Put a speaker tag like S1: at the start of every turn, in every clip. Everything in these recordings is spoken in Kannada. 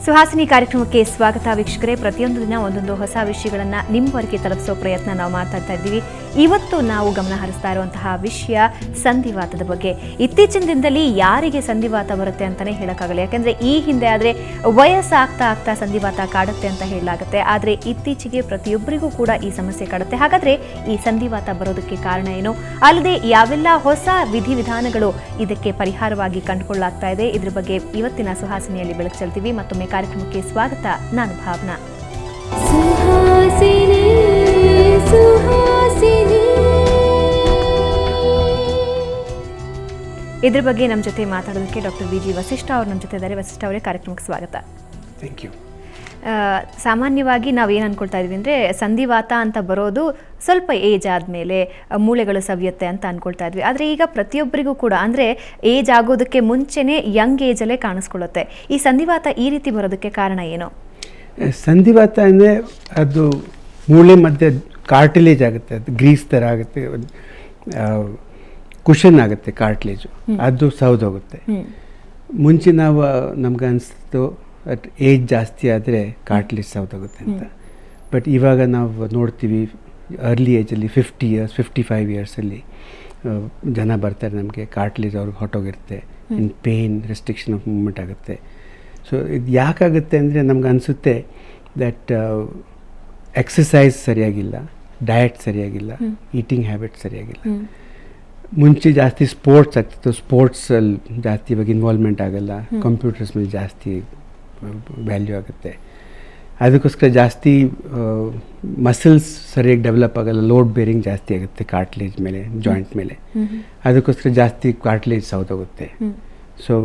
S1: ಸುಹಾಸಿನಿ ಕಾರ್ಯಕ್ರಮಕ್ಕೆ ಸ್ವಾಗತ ವೀಕ್ಷಕರೇ. ಪ್ರತಿಯೊಂದು ದಿನ ಒಂದೊಂದು ಹೊಸ ವಿಷಯಗಳನ್ನು ನಿಮ್ಮವರೆಗೆ ತಲುಪಿಸೋ ಪ್ರಯತ್ನ ನಾವು ಮಾಡ್ತಾ ಇದ್ದೀವಿ. ಇವತ್ತು ನಾವು ಗಮನ ಹರಿಸ್ತಾ ಇರುವಂತಹ ವಿಷಯ ಸಂಧಿವಾತದ ಬಗ್ಗೆ. ಇತ್ತೀಚಿನ ದಿನದಲ್ಲಿ ಯಾರಿಗೆ ಸಂಧಿವಾತ ಬರುತ್ತೆ ಅಂತಲೇ ಹೇಳೋಕ್ಕಾಗಲ್ಲ. ಯಾಕೆಂದರೆ ಈ ಹಿಂದೆ ಆದರೆ ವಯಸ್ಸಾಗ್ತಾ ಆಗ್ತಾ ಸಂಧಿವಾತ ಕಾಡುತ್ತೆ ಅಂತ ಹೇಳಲಾಗುತ್ತೆ. ಆದರೆ ಇತ್ತೀಚೆಗೆ ಪ್ರತಿಯೊಬ್ಬರಿಗೂ ಕೂಡ ಈ ಸಮಸ್ಯೆ ಕಾಡುತ್ತೆ. ಹಾಗಾದರೆ ಈ ಸಂಧಿವಾತ ಬರೋದಕ್ಕೆ ಕಾರಣ ಏನು, ಅಲ್ಲದೆ ಯಾವೆಲ್ಲ ಹೊಸ ವಿಧಿವಿಧಾನಗಳು ಇದಕ್ಕೆ ಪರಿಹಾರವಾಗಿ ಕಂಡುಕೊಳ್ಳಲಾಗ್ತಾ ಇದೆ, ಇದ್ರ ಬಗ್ಗೆ ಇವತ್ತಿನ ಸುಹಾಸಿನಿಯಲ್ಲಿ ಬೆಳಕು ಚೆಲ್ತೀವಿ. ಮತ್ತೊಮ್ಮೆ ಕಾರ್ಯಕ್ರಮಕ್ಕೆ ಸ್ವಾಗತ. ನಾನು ಭಾವನಾ. ಇದ್ರ ಬಗ್ಗೆ ನಮ್ಮ ಜೊತೆ ಮಾತಾಡೋದಕ್ಕೆ ಡಾಕ್ಟರ್ ವಿ.ಜಿ. ವಸಿಷ್ಠ ಅವರು ನಮ್ಮ ಜೊತೆ ಇದ್ದಾರೆ. ವಸಿಷ್ಠ ಅವರೇ, ಕಾರ್ಯಕ್ರಮಕ್ಕೆ ಸ್ವಾಗತ.
S2: Thank you.
S1: ಸಾಮಾನ್ಯವಾಗಿ ನಾವೇನು ಅಂದ್ಕೊಳ್ತಾ ಇದ್ದೀವಿ ಅಂದರೆ ಸಂಧಿವಾತ ಅಂತ ಬರೋದು ಸ್ವಲ್ಪ ಏಜ್ ಆದಮೇಲೆ ಮೂಳೆಗಳು ಸವಿಯುತ್ತೆ ಅಂತ ಅಂದ್ಕೊಳ್ತಾ ಇದ್ವಿ. ಆದರೆ ಈಗ ಪ್ರತಿಯೊಬ್ಬರಿಗೂ ಕೂಡ ಅಂದರೆ ಏಜ್ ಆಗೋದಕ್ಕೆ ಮುಂಚೆನೇ ಯಂಗ್ ಏಜಲ್ಲೇ ಕಾಣಿಸ್ಕೊಳ್ಳುತ್ತೆ. ಈ ಸಂಧಿವಾತ ಈ ರೀತಿ ಬರೋದಕ್ಕೆ ಕಾರಣ ಏನು?
S2: ಸಂಧಿವಾತ ಅಂದರೆ ಅದು ಮೂಳೆ ಮಧ್ಯೆ ಕಾರ್ಟಿಲೇಜ್ ಆಗುತ್ತೆ, ಅದು ಗ್ರೀಸ್ ಥರ ಆಗುತ್ತೆ, ಕುಷನ್ ಆಗುತ್ತೆ ಕಾರ್ಟಿಲೇಜು, ಅದು ಸೌದೋಗುತ್ತೆ. ಮುಂಚೆ ನಾವು ನಮ್ಗೆ ಅನಿಸ್ತು ಏಜ್ ಜಾಸ್ತಿ ಆದರೆ ಕಾರ್ಟಿಲೇಜ್ ಸೌದೋಗುತ್ತೆ ಅಂತ. ಬಟ್ ಇವಾಗ ನಾವು ನೋಡ್ತೀವಿ ಅರ್ಲಿ ಏಜಲ್ಲಿ 50 ಇಯರ್ಸ್ 55 ಇಯರ್ಸಲ್ಲಿ ಜನ ಬರ್ತಾರೆ ನಮಗೆ, ಕಾರ್ಟಿಲೇಜ್ ಅವ್ರಿಗೆ ಹೊಟ್ಟೋಗಿರುತ್ತೆ, ಇನ್ ಪೇಯ್ನ್, ರೆಸ್ಟ್ರಿಕ್ಷನ್ ಆಫ್ ಮೂವ್ಮೆಂಟ್ ಆಗುತ್ತೆ. ಸೊ ಇದು ಯಾಕಾಗುತ್ತೆ ಅಂದರೆ ನಮ್ಗೆ ಅನಿಸುತ್ತೆ ದಟ್ ಎಕ್ಸಸೈಸ್ ಸರಿಯಾಗಿಲ್ಲ, ಡಯಟ್ ಸರಿಯಾಗಿಲ್ಲ, ಈಟಿಂಗ್ ಹ್ಯಾಬಿಟ್ ಸರಿಯಾಗಿಲ್ಲ. ಮುಂಚೆ ಜಾಸ್ತಿ ಸ್ಪೋರ್ಟ್ಸ್ ಆಗ್ತಿತ್ತು, ಸ್ಪೋರ್ಟ್ಸಲ್ಲಿ ಜಾಸ್ತಿ ಇವಾಗ ಇನ್ವಾಲ್ವ್ಮೆಂಟ್ ಆಗಲ್ಲ, ಕಂಪ್ಯೂಟರ್ಸ್ ಮೇಲೆ ಜಾಸ್ತಿ ವ್ಯಾಲ್ಯೂ ಆಗುತ್ತೆ. ಅದಕ್ಕೋಸ್ಕರ ಜಾಸ್ತಿ ಮಸಲ್ಸ್ ಸರಿಯಾಗಿ ಡೆವಲಪ್ ಆಗಲ್ಲ, ಲೋಡ್ ಬೇರಿಂಗ್ ಜಾಸ್ತಿ ಆಗುತ್ತೆ ಕಾರ್ಟಿಲೇಜ್ ಮೇಲೆ, ಜಾಯಿಂಟ್ ಮೇಲೆ. ಅದಕ್ಕೋಸ್ಕರ ಜಾಸ್ತಿ ಕಾರ್ಟಿಲೇಜ್ ಸೌದೋಗುತ್ತೆ. ಸೊ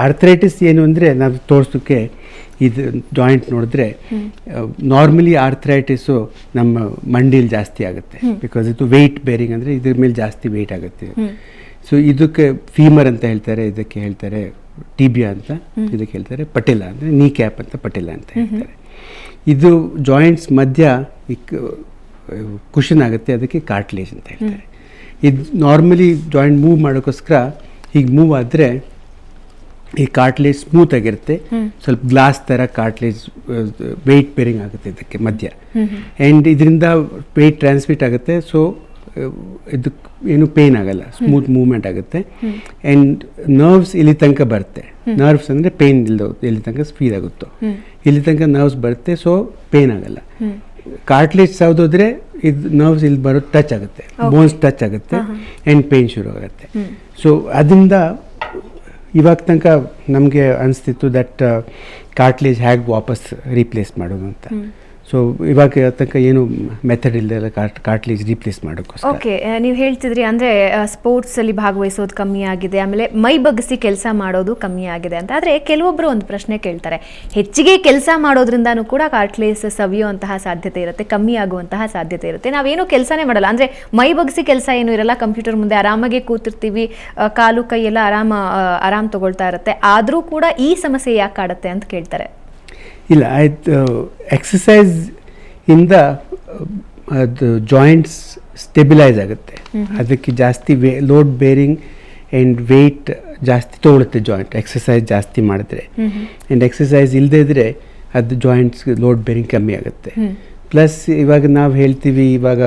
S2: ಆರ್ಥರೈಟಿಸ್ ಏನು ಅಂದರೆ ನಾವು ತೋರಿಸೋಕ್ಕೆ ಇದು ಜಾಯಿಂಟ್ ನೋಡಿದ್ರೆ ನಾರ್ಮಲಿ ಆರ್ಥರೈಟಿಸು ನಮ್ಮ ಮಂಡಿಲಿ ಜಾಸ್ತಿ ಆಗುತ್ತೆ, ಬಿಕಾಸ್ ಇದು ವೆಯ್ಟ್ ಬೇರಿಂಗ್ ಅಂದರೆ ಇದ್ರ ಮೇಲೆ ಜಾಸ್ತಿ ವೆಯ್ಟ್ ಆಗುತ್ತೆ. ಸೊ ಇದಕ್ಕೆ ಫೀಮರ್ ಅಂತ ಹೇಳ್ತಾರೆ, ಇದಕ್ಕೆ ಹೇಳ್ತಾರೆ ಟಿಬಿಯಾ ಅಂತ, ಇದಕ್ಕೆ ಹೇಳ್ತಾರೆ ಪಟೇಲ ಅಂದರೆ ನೀ ಕ್ಯಾಪ್ ಅಂತ ಪಟೇಲ ಅಂತ ಹೇಳ್ತಾರೆ. ಇದು ಜಾಯಿಂಟ್ಸ್ ಮಧ್ಯ ಕುಷನ್ ಆಗುತ್ತೆ, ಅದಕ್ಕೆ ಕಾರ್ಟಿಲೇಜ್ ಅಂತ ಹೇಳ್ತಾರೆ. ಇದು ನಾರ್ಮಲಿ ಜಾಯಿಂಟ್ ಮೂವ್ ಮಾಡೋಕ್ಕೋಸ್ಕರ ಹೀಗೆ ಮೂವ್ ಆದರೆ ಈ ಕಾರ್ಟಿಲೇಜ್ ಸ್ಮೂತ್ ಆಗಿರುತ್ತೆ, ಸ್ವಲ್ಪ ಗ್ಲಾಸ್ ಥರ ಕಾರ್ಟಿಲೇಜ್ ವೆಯ್ಟ್ ಬೇರಿಂಗ್ ಆಗುತ್ತೆ ಇದಕ್ಕೆ ಮಧ್ಯ, ಆ್ಯಂಡ್ ಇದರಿಂದ ವೆಯ್ಟ್ ಟ್ರಾನ್ಸ್ಮಿಟ್ ಆಗುತ್ತೆ. ಸೊ ಇದು ಏನು ಪೇಯ್ನ್ ಆಗಲ್ಲ, ಸ್ಮೂತ್ ಮೂವ್ಮೆಂಟ್ ಆಗುತ್ತೆ. ಆ್ಯಂಡ್ ನರ್ವ್ಸ್ ಇಲ್ಲಿ ತನಕ ಬರುತ್ತೆ. ನರ್ವ್ಸ್ ಅಂದರೆ ಪೇಯ್ನ್ ಇಲ್ಲಿ ತನಕ ಫೀಲ್ ಆಗುತ್ತೋ, ಇಲ್ಲಿ ತನಕ ನರ್ವ್ಸ್ ಬರುತ್ತೆ, ಸೊ ಪೇಯ್ನ್ ಆಗಲ್ಲ. ಕಾರ್ಟಿಲೇಜ್ ಸೌದೋದ್ರೆ ಇದು ನರ್ವ್ಸ್ ಇಲ್ಲಿ ಬರೋದು ಟಚ್ ಆಗುತ್ತೆ, ಬೋನ್ಸ್ ಟಚ್ ಆಗುತ್ತೆ, ಆ್ಯಂಡ್ ಪೇಯ್ನ್ ಶುರು ಆಗುತ್ತೆ. ಸೊ ಅದರಿಂದ ಇವಾಗ ತನಕ ನಮಗೆ ಅನಿಸ್ತಿತ್ತು ದಟ್ ಕಾರ್ಟಿಲೇಜ್ ಹೇಗೆ ವಾಪಸ್ ರೀಪ್ಲೇಸ್ ಮಾಡೋದು ಅಂತ. ಸೊ ಇವಾಗ ತನಕ ಏನು ಮೆಥಡ್ ಇಲ್ಲದೆ ಕಾರ್ಟಿಲೇಜ್ ರೀಪ್ಲೇಸ್ ಮಾಡೋಕ್ಕೋಸ್ಕರ.
S1: ಓಕೆ, ನೀವು ಹೇಳ್ತಿದ್ರಿ ಅಂದರೆ ಸ್ಪೋರ್ಟ್ಸಲ್ಲಿ ಭಾಗವಹಿಸೋದು ಕಮ್ಮಿ ಆಗಿದೆ, ಆಮೇಲೆ ಮೈ ಬಗ್ಗಿಸಿ ಕೆಲಸ ಮಾಡೋದು ಕಮ್ಮಿ ಆಗಿದೆ ಅಂತ. ಆದರೆ ಕೆಲವೊಬ್ಬರು ಒಂದು ಪ್ರಶ್ನೆ ಕೇಳ್ತಾರೆ, ಹೆಚ್ಚಿಗೆ ಕೆಲಸ ಮಾಡೋದ್ರಿಂದನೂ ಕೂಡ ಕಾರ್ಟಿಲೇಜ್ ಸವಿಯುವಂತಹ ಸಾಧ್ಯತೆ ಇರುತ್ತೆ, ಕಮ್ಮಿ ಆಗುವಂತಹ ಸಾಧ್ಯತೆ ಇರುತ್ತೆ. ನಾವೇನು ಕೆಲಸನೇ ಮಾಡಲ್ಲ ಅಂದರೆ ಮೈ ಬಗ್ಗಿಸಿ ಕೆಲಸ ಏನೂ ಇರಲ್ಲ, ಕಂಪ್ಯೂಟರ್ ಮುಂದೆ ಆರಾಮಾಗಿ ಕೂತಿರ್ತೀವಿ, ಕಾಲು ಕೈ ಎಲ್ಲ ಆರಾಮ್ ತಗೊಳ್ತಾ ಇರುತ್ತೆ, ಆದರೂ ಕೂಡ ಈ ಸಮಸ್ಯೆ ಯಾಕೆ ಕಾಡುತ್ತೆ ಅಂತ ಕೇಳ್ತಾರೆ.
S2: ಇಲ್ಲ, ಆಯ್ತು, ಎಕ್ಸಸೈಸ್ ಇಂದ ಅದು ಜಾಯಿಂಟ್ಸ್ ಸ್ಟೆಬಿಲೈಸ್ ಆಗುತ್ತೆ, ಅದಕ್ಕೆ ಜಾಸ್ತಿ ಲೋಡ್ ಬೇರಿಂಗ್ ಆ್ಯಂಡ್ ವೆಯ್ಟ್ ಜಾಸ್ತಿ ತೊಗೊಳುತ್ತೆ ಜಾಯಿಂಟ್ ಎಕ್ಸಸೈಸ್ ಜಾಸ್ತಿ ಮಾಡಿದ್ರೆ. ಆ್ಯಂಡ್ ಎಕ್ಸಸೈಸ್ ಇಲ್ಲದೇ ಇದ್ದರೆ ಅದು ಜಾಯಿಂಟ್ಸ್ ಲೋಡ್ ಬೇರಿಂಗ್ ಕಮ್ಮಿ ಆಗುತ್ತೆ. ಪ್ಲಸ್ ಇವಾಗ ನಾವು ಹೇಳ್ತೀವಿ, ಇವಾಗ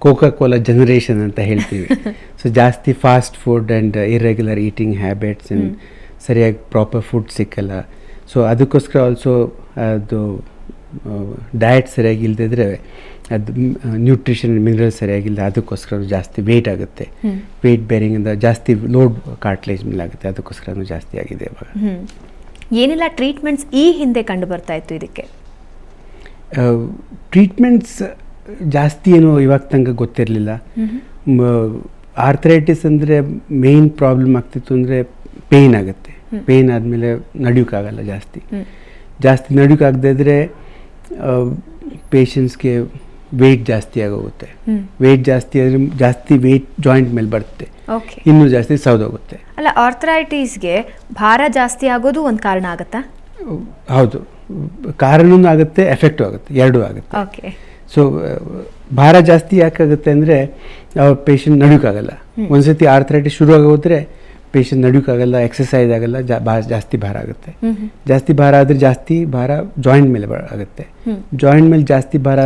S2: ಕೋಕಾ ಕೋಲಾ ಜನರೇಷನ್ ಅಂತ ಹೇಳ್ತೀವಿ. ಸೊ ಜಾಸ್ತಿ fast food and irregular eating habits and ಸರಿಯಾಗಿ ಪ್ರಾಪರ್ ಫುಡ್ ಸಿಕ್ಕಲ್ಲ. ಸೊ ಅದಕ್ಕೋಸ್ಕರ ಆಲ್ಸೋ ಅದು ಡಯಟ್ ಸರಿಯಾಗಿ ಇಲ್ಲದಿದ್ದರೆ ಅದು ನ್ಯೂಟ್ರಿಷನ್ ಮಿನರಲ್ ಸರಿಯಾಗಿಲ್ಲ, ಅದಕ್ಕೋಸ್ಕರ ಜಾಸ್ತಿ ವೆಯ್ಟ್ ಆಗುತ್ತೆ, ವೆಯ್ಟ್ ಬೇರಿಂಗಿಂದ ಜಾಸ್ತಿ ಲೋಡ್ ಕಾರ್ಟಿಲೇಜ್ ಮೇಲೆ ಆಗುತ್ತೆ, ಅದಕ್ಕೋಸ್ಕರ ಜಾಸ್ತಿ ಆಗಿದೆ ಇವಾಗ.
S1: ಏನೆಲ್ಲ ಟ್ರೀಟ್ಮೆಂಟ್ಸ್ ಈ ಹಿಂದೆ ಕಂಡು ಬರ್ತಾ ಇತ್ತು ಇದಕ್ಕೆ?
S2: ಟ್ರೀಟ್ಮೆಂಟ್ಸ್ ಜಾಸ್ತಿ ಏನು ಇವಾಗ ತನಕ ಗೊತ್ತಿರಲಿಲ್ಲ. ಆರ್ಥರೈಟಿಸ್ ಅಂದರೆ ಮೇಯ್ನ್ ಪ್ರಾಬ್ಲಮ್ ಆಗ್ತಿತ್ತು ಅಂದರೆ ಪೇಯ್ನ್ ಆಗುತ್ತೆ, ಪೇಯ್ನ್ ಆದಮೇಲೆ ನಡೆಯೋಕ್ಕಾಗಲ್ಲ, ಜಾಸ್ತಿ ನಡೆಯೋಕ್ಕಾಗದೇ ಇದ್ದರೆ ಪೇಷಂಟ್ಸ್ಗೆ ವೆಯ್ಟ್ ಜಾಸ್ತಿ ಆಗೋಗುತ್ತೆ. ವೆಯ್ಟ್ ಜಾಸ್ತಿ ಆದರೆ ಜಾಸ್ತಿ ವೆಯ್ಟ್ ಜಾಯಿಂಟ್ ಮೇಲೆ ಬರುತ್ತೆ, ಇನ್ನೂ ಜಾಸ್ತಿ ಸೌದೋಗುತ್ತೆ.
S1: ಅಲ್ಲ, ಆರ್ಥರೈಟಿಸ್ಗೆ ಭಾರ ಜಾಸ್ತಿ ಆಗೋದು ಒಂದು ಕಾರಣ ಆಗುತ್ತಾ?
S2: ಹೌದು, ಕಾರಣನೂ ಆಗುತ್ತೆ, ಎಫೆಕ್ಟು ಆಗುತ್ತೆ, ಎರಡೂ ಆಗುತ್ತೆ.
S1: ಓಕೆ.
S2: ಸೊ ಭಾರ ಜಾಸ್ತಿ ಯಾಕಾಗುತ್ತೆ ಅಂದರೆ ಪೇಷಂಟ್ ನಡೆಯೋಕ್ಕಾಗಲ್ಲ. ಒಂದ್ಸತಿ ಆರ್ಥರೈಟಿಸ್ ಶುರು ಆಗೋದ್ರೆ ಪೇಷಂಟ್ ನಡೆಯೋಕ್ಕಾಗಲ್ಲ, ಎಕ್ಸಸೈಸ್ ಆಗಲ್ಲ, ಜಾಸ್ತಿ ಭಾರ ಆಗುತ್ತೆ. ಜಾಸ್ತಿ ಭಾರ ಆದರೆ ಜಾಸ್ತಿ ಭಾರ ಜಾಯಿಂಟ್ ಮೇಲೆ ಆಗುತ್ತೆ. ಜಾಯಿಂಟ್ ಮೇಲೆ ಜಾಸ್ತಿ ಭಾರ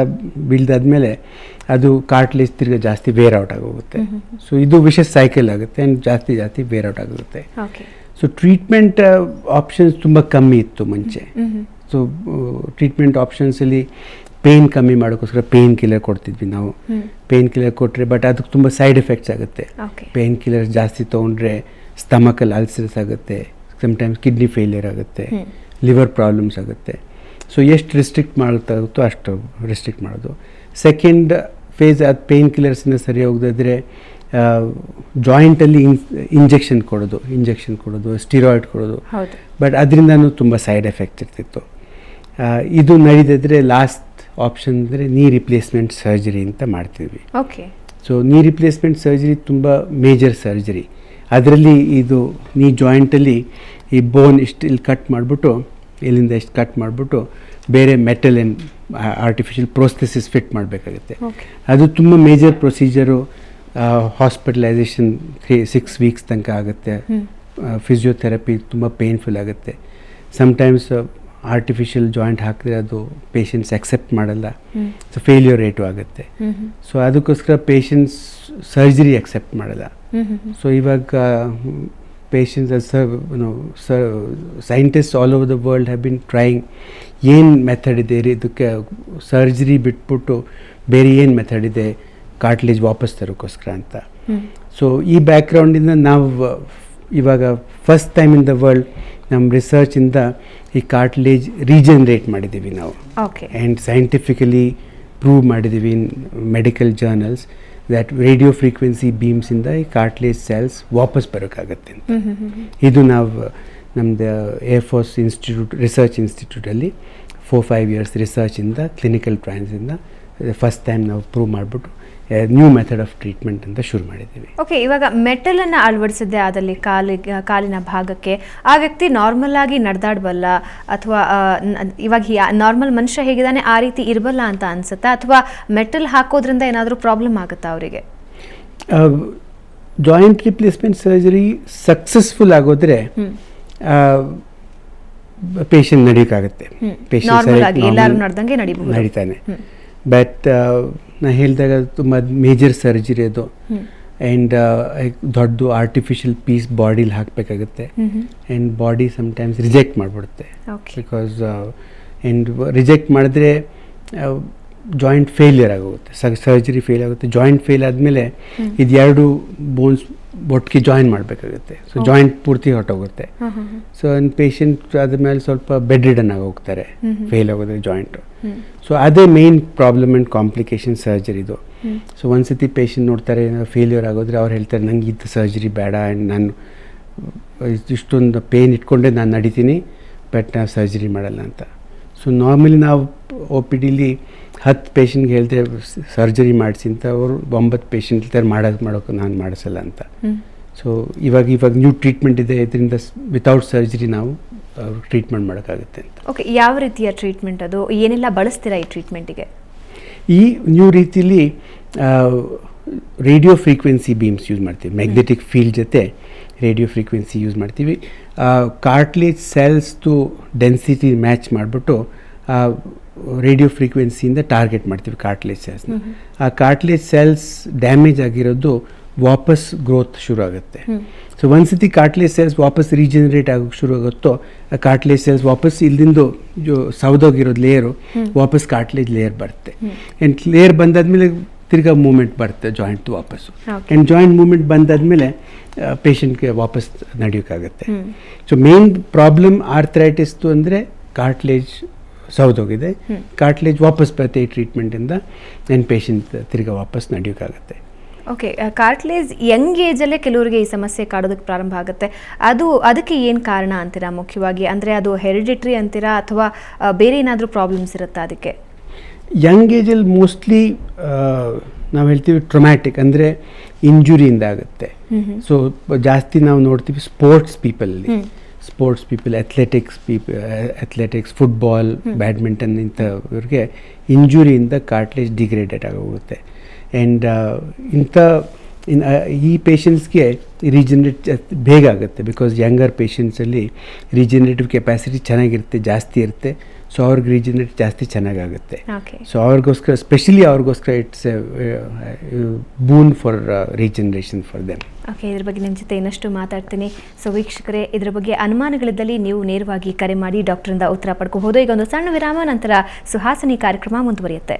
S2: ಬೀಳ್ದಾದ್ಮೇಲೆ ಅದು ಕಾರ್ಟ್ಲೇಜ್ ತಿರ್ಗಿ ಜಾಸ್ತಿ ವೇರ್ ಔಟ್ ಆಗೋಗುತ್ತೆ. ಸೊ ಇದು ವಿಶೇಷ ಸೈಕಲ್ ಆಗುತ್ತೆ ಆ್ಯಂಡ್ ಜಾಸ್ತಿ ವೇರ್ ಔಟ್ ಆಗುತ್ತೆ. ಸೊ ಟ್ರೀಟ್ಮೆಂಟ್ ಆಪ್ಷನ್ಸ್ ತುಂಬ ಕಮ್ಮಿ ಇತ್ತು ಮುಂಚೆ. ಸೊ ಟ್ರೀಟ್ಮೆಂಟ್ ಆಪ್ಷನ್ಸಲ್ಲಿ ಪೇಯ್ನ್ ಕಮ್ಮಿ ಮಾಡೋಕ್ಕೋಸ್ಕರ ಪೇಯ್ನ್ ಕಿಲ್ಲರ್ ಕೊಡ್ತಿದ್ವಿ ನಾವು. ಪೇಯ್ನ್ ಕಿಲ್ಲರ್ ಕೊಟ್ಟರೆ ಬಟ್ ಅದಕ್ಕೆ ತುಂಬ ಸೈಡ್ ಎಫೆಕ್ಟ್ಸ್ ಆಗುತ್ತೆ. ಪೇಯ್ನ್ ಕಿಲ್ಲರ್ ಜಾಸ್ತಿ ತೊಗೊಂಡ್ರೆ ಸ್ಟಮಕಲ್ಲಿ ಅಲ್ಸರ್ಸ್ ಆಗುತ್ತೆ, ಸಮ್ಟೈಮ್ಸ್ ಕಿಡ್ನಿ ಫೇಲ್ಯೂರ್ ಆಗುತ್ತೆ, ಲಿವರ್ ಪ್ರಾಬ್ಲಮ್ಸ್ ಆಗುತ್ತೆ. ಸೊ ಎಷ್ಟು ರಿಸ್ಟ್ರಿಕ್ಟ್ ಮಾಡುತ್ತಾಗುತ್ತೋ ಅಷ್ಟು ರಿಸ್ಟ್ರಿಕ್ಟ್ ಮಾಡೋದು. ಸೆಕೆಂಡ್ ಫೇಸ್ ಅದು ಪೇಯ್ನ್ ಕಿಲ್ಲರ್ಸಿಂದ ಸರಿ ಹೋಗದಿದ್ರೆ ಜಾಯಿಂಟಲ್ಲಿ ಇಂಜೆಕ್ಷನ್ ಕೊಡೋದು, ಸ್ಟಿರಾಯ್ಡ್ ಕೊಡೋದು. ಬಟ್ ಅದರಿಂದನೂ ತುಂಬ ಸೈಡ್ ಎಫೆಕ್ಟ್ಸ್ ಇರ್ತಿತ್ತು. ಇದು ನಡೀದಿದ್ರೆ ಲಾಸ್ಟ್ ಆಪ್ಷನ್ ಅಂದರೆ ನೀ ರಿಪ್ಲೇಸ್ಮೆಂಟ್ ಸರ್ಜರಿ ಅಂತ ಮಾಡ್ತೀವಿ. ಸೊ ನೀ ರಿಪ್ಲೇಸ್ಮೆಂಟ್ ಸರ್ಜರಿ ತುಂಬ ಮೇಜರ್ ಸರ್ಜರಿ. ಅದರಲ್ಲಿ ಇದು ನೀ ಜಾಯಿಂಟಲ್ಲಿ ಈ ಬೋನ್ ಇಷ್ಟು ಇಲ್ಲಿ ಕಟ್ ಮಾಡಿಬಿಟ್ಟು ಇಲ್ಲಿಂದ ಇಷ್ಟು ಕಟ್ ಮಾಡಿಬಿಟ್ಟು ಬೇರೆ ಮೆಟಲ್ ಆ್ಯಂಡ್ ಆರ್ಟಿಫಿಷಿಯಲ್ ಪ್ರೋಸ್ಥೆಸಿಸ್ ಫಿಟ್ ಮಾಡಬೇಕಾಗುತ್ತೆ. ಅದು ತುಂಬ ಮೇಜರ್ ಪ್ರೊಸೀಜರು. ಹಾಸ್ಪಿಟಲೈಸೇಷನ್ 6 ವೀಕ್ಸ್ ತನಕ ಆಗುತ್ತೆ. ಫಿಸಿಯೋಥೆರಪಿ ತುಂಬ ಪೇನ್ಫುಲ್ ಆಗುತ್ತೆ. ಸಮ್ಟೈಮ್ಸ್ ಆರ್ಟಿಫಿಷಿಯಲ್ ಜಾಯಿಂಟ್ ಹಾಕಿದ್ರೆ ಅದು ಪೇಷಂಟ್ಸ್ ಅಕ್ಸೆಪ್ಟ್ ಮಾಡಲ್ಲ. ಸೊ ಫೇಲ್ಯೂರ್ ರೇಟು ಆಗುತ್ತೆ. ಸೊ ಅದಕ್ಕೋಸ್ಕರ ಪೇಷಂಟ್ಸ್ ಸರ್ಜರಿ ಅಕ್ಸೆಪ್ಟ್ ಮಾಡಲ್ಲ. ಸೊ ಇವಾಗ patients scientist all over the world have been trying ಏನು ಮೆಥಡ್ ಇದೆ ಇದಕ್ಕೆ ಸರ್ಜರಿ ಬಿಟ್ಬಿಟ್ಟು ಬೇರೆ ಏನು ಮೆಥಡ್ ಇದೆ ಕಾರ್ಟ್ಲೇಜ್ ವಾಪಸ್ ತರೋಕ್ಕೋಸ್ಕರ ಅಂತ. ಸೊ ಈ ಬ್ಯಾಕ್ಗ್ರೌಂಡಿಂದ ನಾವು ಇವಾಗ first time in the world ನಮ್ಮ ರಿಸರ್ಚಿಂದ ಈ ಕಾರ್ಟ್ಲೇಜ್ ರೀಜನರೇಟ್ ಮಾಡಿದ್ದೀವಿ ನಾವು. ಆ್ಯಂಡ್ ಸೈಂಟಿಫಿಕಲಿ ಪ್ರೂವ್ ಮಾಡಿದ್ದೀವಿ in medical journals that radio frequency ಬೀಮ್ಸಿಂದ ಈ ಕಾರ್ಟ್ಲೇಜ್ ಸೆಲ್ಸ್ ವಾಪಸ್ ಬರೋಕ್ಕಾಗತ್ತೆ ಅಂತ. ಇದು ನಾವು ನಮ್ಮದು ಏರ್ಫೋರ್ಸ್ ರಿಸರ್ಚ್ ಇನ್ಸ್ಟಿಟ್ಯೂಟಲ್ಲಿ 4-5 ಇಯರ್ಸ್ ರಿಸರ್ಚಿಂದ ಕ್ಲಿನಿಕಲ್ ಟ್ರಯಲ್ಸಿಂದ ಫಸ್ಟ್ ಟೈಮ್ ನಾವು ಪ್ರೂವ್ ಮಾಡಿಬಿಟ್ಟು ನ್ಯೂ ಮೆಥಡ್ ಆಫ್ ಟ್ರೀಟ್ಮೆಂಟ್ ಅಂತ ಶುರು ಮಾಡಿದ್ದೀವಿ.
S1: ಇವಾಗ ಮೆಟಲನ್ನು ಅಳವಡಿಸಿದ್ದೆ ಆದಲ್ಲಿ ಕಾಲಿನ ಭಾಗಕ್ಕೆ ಆ ವ್ಯಕ್ತಿ ನಾರ್ಮಲ್ ಆಗಿ ನಡೆದಾಡಬಲ್ಲ ಅಥವಾ ಇವಾಗ ನಾರ್ಮಲ್ ಮನುಷ್ಯ ಹೇಗಿದ್ದಾನೆ ಆ ರೀತಿ ಇರಬಲ್ಲ ಅಂತ ಅನ್ಸುತ್ತಾ, ಅಥವಾ ಮೆಟಲ್ ಹಾಕೋದ್ರಿಂದ ಏನಾದರೂ ಪ್ರಾಬ್ಲಮ್ ಆಗುತ್ತಾ ಅವರಿಗೆ?
S2: ಜಾಯಿಂಟ್ ರಿಪ್ಲೇಸ್ಮೆಂಟ್ ಸರ್ಜರಿ ಸಕ್ಸಸ್ಫುಲ್ ಆಗೋದ್ರೆ ಪೇಷಂಟ್ ನಡೀಕಾಗುತ್ತೆ. ನಡೀತಾನೆ. ಬಟ್ ನಾ ಹೇಳಿದಾಗ ತುಂಬ ಮೇಜರ್ ಸರ್ಜರಿ ಅದು. ಆ್ಯಂಡ್ ದೊಡ್ಡ ಆರ್ಟಿಫಿಷಿಯಲ್ ಪೀಸ್ ಬಾಡಿಲಿ ಹಾಕಬೇಕಾಗುತ್ತೆ. ಆ್ಯಂಡ್ ಬಾಡಿ ಸಮ್ಟೈಮ್ಸ್ ರಿಜೆಕ್ಟ್ ಮಾಡಿಬಿಡುತ್ತೆ. ಬಿಕಾಸ್ ಆ್ಯಂಡ್ ರಿಜೆಕ್ಟ್ ಮಾಡಿದ್ರೆ ಜಾಯಿಂಟ್ ಫೇಲ್ಯೂರ್ ಆಗೋಗುತ್ತೆ, ಸರ್ಜರಿ ಫೇಲ್ ಆಗುತ್ತೆ. ಜಾಯಿಂಟ್ ಫೇಲ್ ಆದಮೇಲೆ ಇದು 2 ಬೋನ್ಸ್ ಒಟ್ಟಿಗೆ ಜಾಯಿನ್ ಮಾಡಬೇಕಾಗುತ್ತೆ. ಸೊ ಜಾಯಿಂಟ್ ಪೂರ್ತಿ ಹೊರಟೋಗುತ್ತೆ. ಸೊ ಪೇಷಂಟ್ ಅದ್ರ ಮೇಲೆ ಸ್ವಲ್ಪ ಬೆಡ್ ರಿಡನ್ ಆಗಿ ಹೋಗ್ತಾರೆ ಫೇಲ್ ಆಗೋದ್ರೆ ಜಾಯಿಂಟು. ಸೊ ಅದೇ ಮೇನ್ ಪ್ರಾಬ್ಲಮ್ ಆ್ಯಂಡ್ ಕಾಂಪ್ಲಿಕೇಶನ್ ಸರ್ಜರಿದು. ಸೊ ಒಂದ್ಸತಿ ಪೇಷಂಟ್ ನೋಡ್ತಾರೆ ಫೇಲ್ಯೂರ್ ಆಗೋದ್ರೆ ಅವ್ರು ಹೇಳ್ತಾರೆ ನಂಗೆ ಇದು ಸರ್ಜರಿ ಬೇಡ, ಆ್ಯಂಡ್ ನಾನು ಇಷ್ಟೊಂದು ಪೇಯ್ನ್ ಇಟ್ಕೊಂಡೆ ನಾನು ನಡಿತೀನಿ, ಬಟ್ ನಾವು ಸರ್ಜರಿ ಮಾಡಲ್ಲ ಅಂತ. ಸೊ ನಾರ್ಮಲಿ ನಾವು OPDಲಿ 10 ಪೇಷಂಟ್ಗೆ ಹೇಳ್ತೇವೆ ಸರ್ಜರಿ ಮಾಡಿಸಿ ಅಂತ. ಅವರು 9 ಪೇಷಂಟ್ ಹೇಳ್ತಾರೆ ಮಾಡೋಕೆ ನಾನು ಮಾಡಿಸಲ್ಲ ಅಂತ. ಸೊ ಇವಾಗ ನ್ಯೂ ಟ್ರೀಟ್ಮೆಂಟ್ ಇದೆ, ಇದರಿಂದ ವಿತೌಟ್ ಸರ್ಜರಿ ನಾವು ಟ್ರೀಟ್ಮೆಂಟ್ ಮಾಡೋಕ್ಕಾಗುತ್ತೆ ಅಂತ.
S1: ಯಾವ ರೀತಿಯ ಟ್ರೀಟ್ಮೆಂಟ್ ಅದು, ಏನೆಲ್ಲ ಬಳಸ್ತೀರಾ ಈ ಟ್ರೀಟ್ಮೆಂಟಿಗೆ?
S2: ಈ ನ್ಯೂ ರೀತಿಲಿ ರೇಡಿಯೋ ಫ್ರೀಕ್ವೆನ್ಸಿ ಬೀಮ್ಸ್ ಯೂಸ್ ಮಾಡ್ತೀವಿ. ಮ್ಯಾಗ್ನೆಟಿಕ್ ಫೀಲ್ಡ್ ಜೊತೆ ರೇಡಿಯೋ ಫ್ರೀಕ್ವೆನ್ಸಿ ಯೂಸ್ ಮಾಡ್ತೀವಿ. ಕಾರ್ಟ್ಲೇಜ್ ಸೆಲ್ಸ್ದು ಡೆನ್ಸಿಟಿ ಮ್ಯಾಚ್ ಮಾಡಿಬಿಟ್ಟು ರೇಡಿಯೋ ಫ್ರೀಕ್ವೆನ್ಸಿಯಿಂದ ಟಾರ್ಗೆಟ್ ಮಾಡ್ತೀವಿ ಕಾರ್ಟ್ಲೇಜ್ ಸೆಲ್ಸ್ನ. ಆ ಕಾರ್ಟ್ಲೇಜ್ ಸೆಲ್ಸ್ ಡ್ಯಾಮೇಜ್ ಆಗಿರೋದು ವಾಪಸ್ ಗ್ರೋತ್ ಶುರು ಆಗುತ್ತೆ. ಸೊ ಒಂದ್ಸತಿ ಕಾರ್ಟ್ಲೇಜ್ ಸೆಲ್ಸ್ ವಾಪಸ್ ರೀಜನರೇಟ್ ಆಗೋಕ್ಕೆ ಶುರು ಆಗುತ್ತೋ ಆ ಕಾರ್ಟ್ಲೇಜ್ ಸೆಲ್ಸ್ ವಾಪಸ್ ಇಲ್ಲಿಂದು ಸೌದೋಗಿರೋದು ಲೇಯರು ವಾಪಸ್ ಕಾರ್ಟ್ಲೇಜ್ ಲೇಯರ್ ಬರುತ್ತೆ. ಆ್ಯಂಡ್ ಲೇಯರ್ ಬಂದಾದ್ಮೇಲೆ ತಿರ್ಗಾ ಮೂಮೆಂಟ್ ಬರುತ್ತೆ ಜಾಯಿಂಟ್ ವಾಪಸ್ಸು. ಆ್ಯಂಡ್ ಜಾಯಿಂಟ್ ಮೂಮೆಂಟ್ ಬಂದಾದ್ಮೇಲೆ ಪೇಷಂಟ್ಗೆ ವಾಪಸ್ ನಡೆಯೋಕ್ಕಾಗತ್ತೆ. ಸೊ ಮೇನ್ ಪ್ರಾಬ್ಲಮ್ ಆರ್ಥರೈಟಿಸ್ತು ಅಂದರೆ ಕಾರ್ಟ್ಲೇಜ್ ಸೌದೋಗಿದೆ. ಕಾರ್ಟ್ಲೇಜ್ ವಾಪಸ್ ಬರುತ್ತೆ ಈ ಟ್ರೀಟ್ಮೆಂಟಿಂದ. ಆ್ಯಂಡ್ ಪೇಷಂಟ್ ತಿರ್ಗಾ ವಾಪಸ್ ನಡೆಯೋಕ್ಕಾಗತ್ತೆ.
S1: ಕಾರ್ಟ್ಲೇಜ್ ಯಂಗ್ ಏಜಲ್ಲೇ ಕೆಲವರಿಗೆ ಈ ಸಮಸ್ಯೆ ಕಾಡೋದಕ್ಕೆ ಪ್ರಾರಂಭ ಆಗುತ್ತೆ. ಅದಕ್ಕೆ ಏನು ಕಾರಣ ಅಂತೀರಾ ಮುಖ್ಯವಾಗಿ? ಅಂದರೆ ಅದು ಹೆರಿಡಿಟ್ರಿ ಅಂತೀರಾ ಅಥವಾ ಬೇರೆ ಏನಾದರೂ ಪ್ರಾಬ್ಲಮ್ಸ್ ಇರುತ್ತಾ ಅದಕ್ಕೆ?
S2: ಯಂಗ್ ಏಜಲ್ಲಿ ಮೋಸ್ಟ್ಲಿ ನಾವು ಹೇಳ್ತೀವಿ ಟ್ರೊಮ್ಯಾಟಿಕ್ ಅಂದರೆ ಇಂಜುರಿಯಿಂದ ಆಗುತ್ತೆ. ಸೊ ಜಾಸ್ತಿ ನಾವು ನೋಡ್ತೀವಿ sports people athletics football badminton ಇಂಥವ್ರಿಗೆ ಇಂಜುರಿಯಿಂದ ಕಾರ್ಟ್ಲೇಜ್ ಡಿಗ್ರೇಡೆಡ್ ಆಗೋಗುತ್ತೆ. ಆ್ಯಂಡ್ ಇಂಥ ಈ ಪೇಷಂಟ್ಸ್ಗೆ ರೀಜನರೇಟ್ ಬೇಗ ಆಗುತ್ತೆ, ಬಿಕಾಸ್ ಯಂಗರ್ ಪೇಷಂಟ್ಸಲ್ಲಿ ರೀಜನರೇಟಿವ್ ಕೆಪಾಸಿಟಿ ಚೆನ್ನಾಗಿರುತ್ತೆ, ಜಾಸ್ತಿ ಇರುತ್ತೆ. ಸೊ ಅವ್ರಿಗೆ ರೀಜನರೇಟ್ ಜಾಸ್ತಿ ಚೆನ್ನಾಗಾಗುತ್ತೆ.
S1: ಓಕೆ.
S2: ಸೊ ಅವ್ರಿಗೋಸ್ಕರ ಸ್ಪೆಷಲಿ ಅವ್ರಿಗೋಸ್ಕರ it's a boon for regeneration for them.
S1: Okay, ಇದ್ರ ಬಗ್ಗೆ ನಿಮ್ಮ ಜೊತೆ ಇನ್ನಷ್ಟು ಮಾತಾಡ್ತೀನಿ. ಸೊ ವೀಕ್ಷಕರೇ, ಇದರ ಬಗ್ಗೆ ಅನುಮಾನಗಳಿದ್ದಲ್ಲಿ ನೀವು ನೇರವಾಗಿ ಕರೆ ಮಾಡಿ ಡಾಕ್ಟರಿಂದ ಉತ್ತರ ಪಡ್ಕೋಬಹುದು. ಈಗ ಒಂದು ಸಣ್ಣ ವಿರಾಮ, ನಂತರ ಸುಹಾಸಿನಿ ಕಾರ್ಯಕ್ರಮ ಮುಂದುವರಿಯುತ್ತೆ.